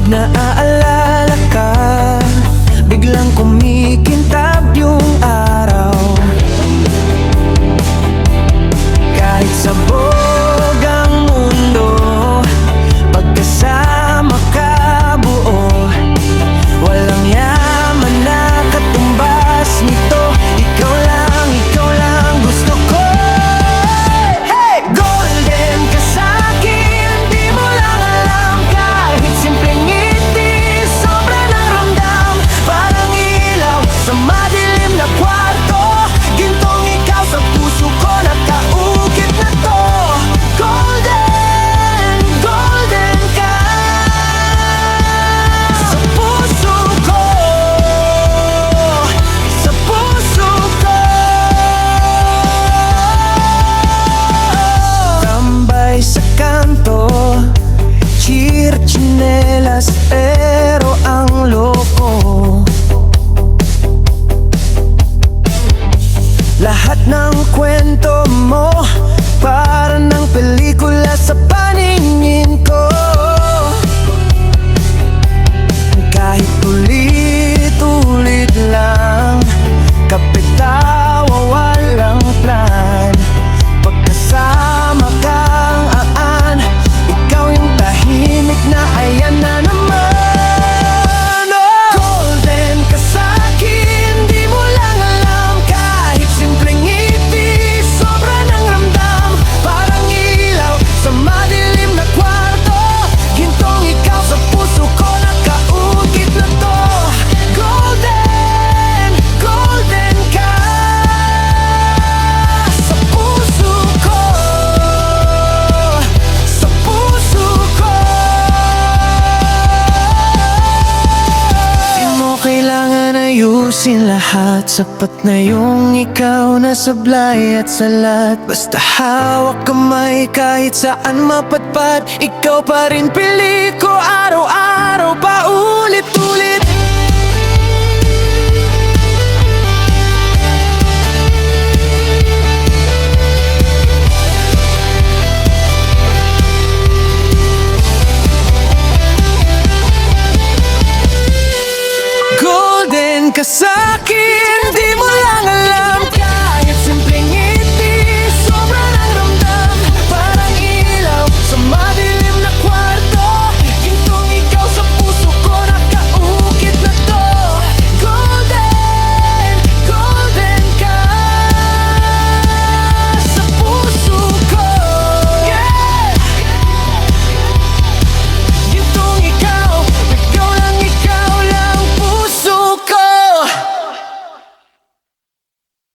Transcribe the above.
naaalala ka, biglang kumikintab yung araw. Kahit sabog ang mundo, pagkasama ka buo. Walang yaman na katumbas nito. Ikaw lang gusto ko. Hey! Golden ka sa'kin, di mo lang alam. Kahit simpleng ngiti, sobra ng ramdam. Parang ilaw sa madilim na kwarto. Gintong ikaw sa puso ko, nakaukit na to. Golden, golden ka sa puso ko, sa puso ko. Tambay sa kanto, cheer, tsinelas, pero ang loko. Lahat ng kwento mo para ng pelikula sa paningin ko. Kahit ulit-ulit lang, kapitawa walang plan. Pagkasama kang aan, ikaw yung tahimik na ayan na naman. Oh! Golden ka sa'kin, di mo lang alam. Kahit simpleng ngiti, sobra ng ramdam. Parang ilaw sa madilim na kwarto. Gintong ikaw sa puso ko, nakaukit na to. Golden, golden ka sa puso ko, sa puso ko. Di mo kailangan ayusin lahat. Sapat na yung ikaw na sablay at salat. Basta hawak kamay kahit saan mapatpat. Ikaw pa rin pili ko araw-araw, paulit-ulit. Golden ka sa'kin, di